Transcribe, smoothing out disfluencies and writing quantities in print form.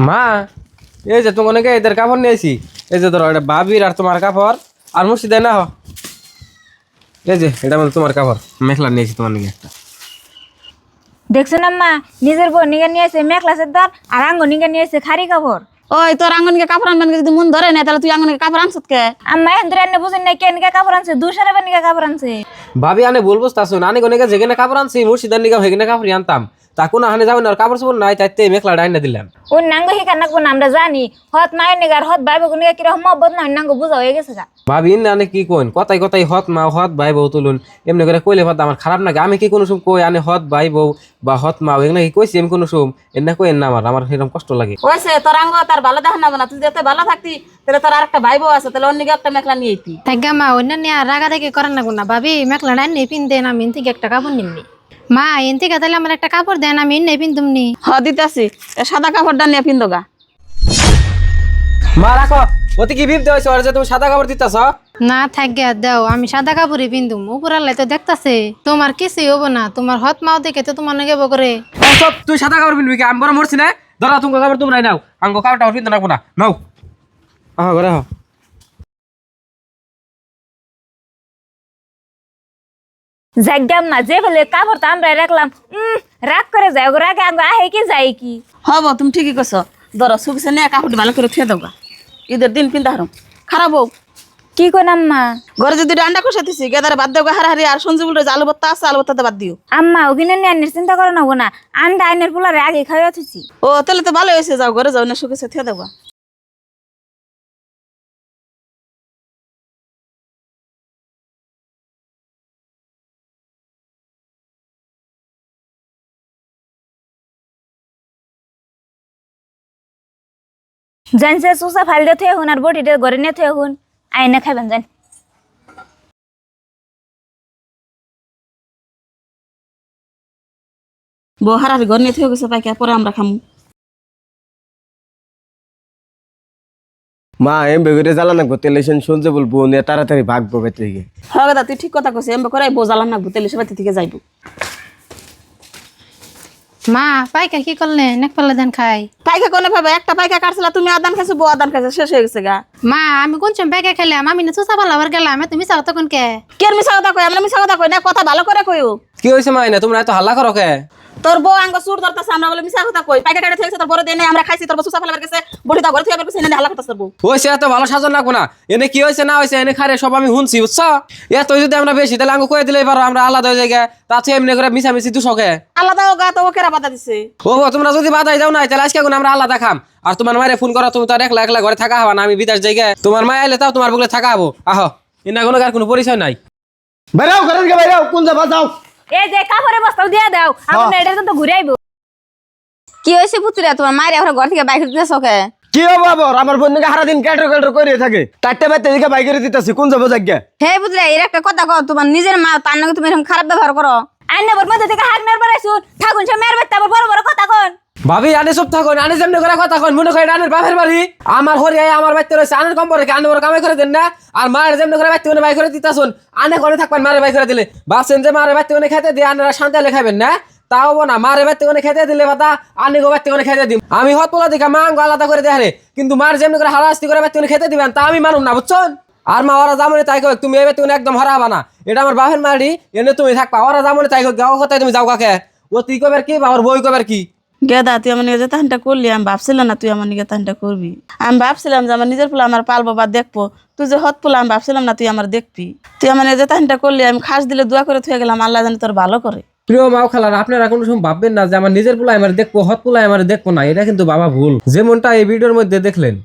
মা, এই যে তোমাকে এদের কাপড় নিয়েছি। এই যে ধরো এটা ভাবির আর তোমার কাপড় আর মুর্শিদা না হ। এই যে এটা মানে তোমার কাপড় মেখলা নিয়েছি তোমার নিয়ে একটা। দেখছেন আম্মা, নিজের বোন নিগে নিয়েছে মেখলা সেদ্দার আর আঙ্গ নিগে নিয়েছে খারি কাপড়। ওই তোর আঙ্গনকে কাপড় আনবেন যদি মন ধরে না তাহলে তুই আঙ্গনকে কাপড় আনছত কে? আম্মা এখন ধরে বুঝেন নাই কেন কাপড় আনছে, দুশারে নিগে কাপড় আনছে। ভাবি আনে বলবো তাছো নানি কোনে যেখানে কাপড় আনছি মুর্শিদার নিগা সেখানে কাপড় আনতাম। তা কোনো হানে যাবেন আর কাপড় চোপড় নাই তাইতে মেখলা ডাইনা দিলাম। ওর নাঙ্গ হিকার নাকবো না আমরা জানি, হত মায়ের নিগে আর হত ভাই বোন নিগে কিরকম মহব্বত না নাঙ্গ বুঝা হয়ে গেছে গা। ভাবি আনে কি কোন কথাই কথাই হত মা হত ভাই বউ তুলুন এমনি করে কইলে ভাত আমার খারাপ লাগে। আমি কি কোনো সময় কই আনে হত ভাই বউ বা হত মা এগুলো কি কইছি আমি কোনো সময় এমনি কই না আমার সেরকম কষ্ট লাগে। ওইসে তোর আঙ্গ তার ভালো দেখা না তুই যাতে ভালো থাকতি তাহলে তোর আরেকটা ভাই বউ আছে তাহলে অন্যকে একটা মেখলা নিয়ে আইতি। থাকা মা অন্যান্য রাগা থেকে করেন না গুনা ভাবি মেখলা ডান নেই পিন দেন আমি থেকে একটা কাপড় নিমনি। মা এন থেকে তাহলে আমার একটা কাপড় দেন আমি নেই পিন তুমি। দিতেছি সাদা কাপড়টা নিয়ে পিন্দগা। মা রাখো ওতে কি বিপ দেওয়াইছো আর যে তুমি সাদা কাপড় দিতেছ। না থাকি দাও আমি সাদা কাপড়ই পিন্দুম উপর আল্লাহ তো দেখতাছে তোমার কিছুই হবো না, তোমার হত মাও দেখে তো তোমার নেগে করে। সব তুই সাদা কাপড় পিনবি কি? আমি বড় মরছি না। ধরো তুমি কাপড় তোমরাই নাও আঙ্গ কাপড় টাপড় পিনতে রাখবো না নাও। ঘরে জাগাম না যে ফেলে কাপড় তো আমরা রাখলাম, রাগ করে যায় ওগো, রাগে আঙ্গ আহে কি যায় কি। হব তুমি ঠিকই কছ, ধরো শুকছে নিয়ে কাপড় ভালো করে থুয়ে দেওগা, ঈদের দিন পিন্দা হারম খারাপ হোক। কি কোন আম্মা? ঘরে যদি ডান্ডা কষে দিছি গেদারে বাদ দেওগা হারাহারি আর সঞ্জু বলে যে আলু ভর্তা আছে আলু ভর্তাতে বাদ দিও। আম্মা ওখানে নিয়ে আনের চিন্তা করে নেবো না, আন্ডা আইনের পোলারে আগে খাওয়া থুছি। ও তাহলে তো ভালো হয়েছে, যাও ঘরে যাও না শুকেছে থুয়ে দেওগা। জানছে সুসা ফাইল দিয়ে থুয়ে হুন আর বটিটা ঘরে নিয়ে থুয়ে হুন, আইনে খাবেন জান। বউ হারাহারি ঘর নিয়ে থুয়ে গেছে পাইকা পরে আমরা খামু। মা এম বেগুরে জ্বালা না তেলেশন শুনছে বলবো নিয়ে তাড়াতাড়ি ভাগবো বেতে থেকে। হ্যাঁ দাদা তুই ঠিক কথা কইছিস, এমবে করে বউ জ্বালান না ভূতেলে সবাই থেকে যাইব। মা পাইকা কি করলে নেক পাল্লা দেন খাই। পাইকা কোনে পাবে, একটা পাইকা কাটছিলা তুমি আদান খাইছো বউ আদান খাইছো শেষ হয়ে গেছে গা। মা আমি কোন সময় পাইকা খেলাম আমি না চুষা পাল্লা আবার গেলাম তুমি চাও তখন কে? কি আর মিছা কথা কই, আমরা মিছা কথা কই না, কথা ভালো করে কইও। কি হয়েছে মাইনা তোমরা এত হাল্লা করো কে? তোর বউ আঙ্গ সুর ধরতেছে আমরা বলে মিছা কথা কই, পাইকা কাটে থইছে তোর বড় দেই নাই আমরা খাইছি, তোর বউ সুসা ফেলাবার গেছে বড়ি দা ঘরে থইবার গেছে এনে হালা করতেছ বউ। হয়েছে এত ভালো সাজন লাগবো না। এনে কি হয়েছে না হয়েছে এনে খারে সব আমি শুনছি বুঝছো। এত যদি আমরা বেশি তাহলে আঙ্গ কয়ে দিলেই পারো আমরা আলাদা হয়ে যাই, তাতে এমনি করে মিশামিশি দুশোকে। আলাদা গা তো ও কেরা বাধা দিছে। ও তোমরা যদি বাধাই যাও না তাহলে আজকে আমরা আলাদা খাম। আর তোমার মায়ের ফোন করো, তুমি তো আর একলা একলা ঘরে থাকা হবা না, আমি বিদেশ যাই। তোমার মায় আইলে তাও তোমার বুকলে থাকা হবো। আহ এনা কোনো আর কোনো পরিচয় নাই। বাইরাও ঘরের কে বাইরাও কোন যাবা যাও। এই যে কাপড়ের বস্তাও দিয়ে দাও, আমার এটা তো ঘুরে আইবো। কি হইছে পুতুরা তোমার মায়ের এখন ঘর থেকে বাইরে দিতেছ কে? কি হবো আবার আমার বন্ধুকে সারা দিন ক্যাটর ক্যাটর করে থাকে, চারটে বাইতে দিকে বাইকের দিতেছি কোন যাবো জায়গা। হে পুতুরা এর একটা কথা কও, তোমার নিজের মা তার নাকি তুমি এরকম খারাপ ব্যবহার করো। আইনে বর মধ্যে থেকে হাক মেরবার আইছুন, ঠাকুন সে মেরবার তারপর বড় বড় কথা কোন। ভাবি আনে চুপ থাকুন, আনে যেমনি করে কথা কন মনে করেন আনের বাপের বাড়ি আমার হরি আমার বাড়িতে রয়েছে। আনের কম পরে আনে বড় কামাই করে দেন না, আর মায়ের যেমনি করে বাড়িতে বাই করে দিতেছুন। আনে ঘরে থাকবেন মারে বাই করে দিলে ভাবছেন যে মারে বাড়িতে খেতে দিয়ে আনারা শান্তি হলে খাবেন না, তাও না মারে বাড়িতে খেতে দিলে বাতা আনে গো বাড়িতে খেতে দিন। আমি হত পোলা দেখা মা আলাদা করে দেখারে, কিন্তু মার যেমনি করে হারাস্তি করে বাড়িতে খেতে দিবেন তা আমি মানুম না বুঝছেন। আর মা ওরা জামনে তাই কই তুমি এবার তুমি একদম হারাবা না, এটা আমার বাপের মারি এনে তুমি থাকবা। ওরা জামনে তাই কই গাও কথায় তুমি যাও কাকে ও তুই কবার কি বাবার বই কবার কি। গেদা তুই আমার নিজে তাহানটা করলি, আমি ভাবছিলাম না তুই আমার নিজে তাহানটা করবি। আমি ভাবছিলাম যে আমার নিজের পোলা আমার পালবো বা দেখবো, তুই যে হত পোলা আমি ভাবছিলাম না তুই আমার দেখবি। তুই আমার নিজে তাহানটা করলি, আমি খাস দিলে দোয়া করে থুয়ে গেলাম, আল্লাহ জানি তোর ভালো করে। প্রিয় মাও খেলার আপনারা কোনো সময় ভাববেন না যে আমার নিজের পোলা আমার দেখবো হত পোলা আমার দেখবো না, এটা কিন্তু বাবা ভুল যেমনটা এই ভিডিওর মধ্যে দেখলেন।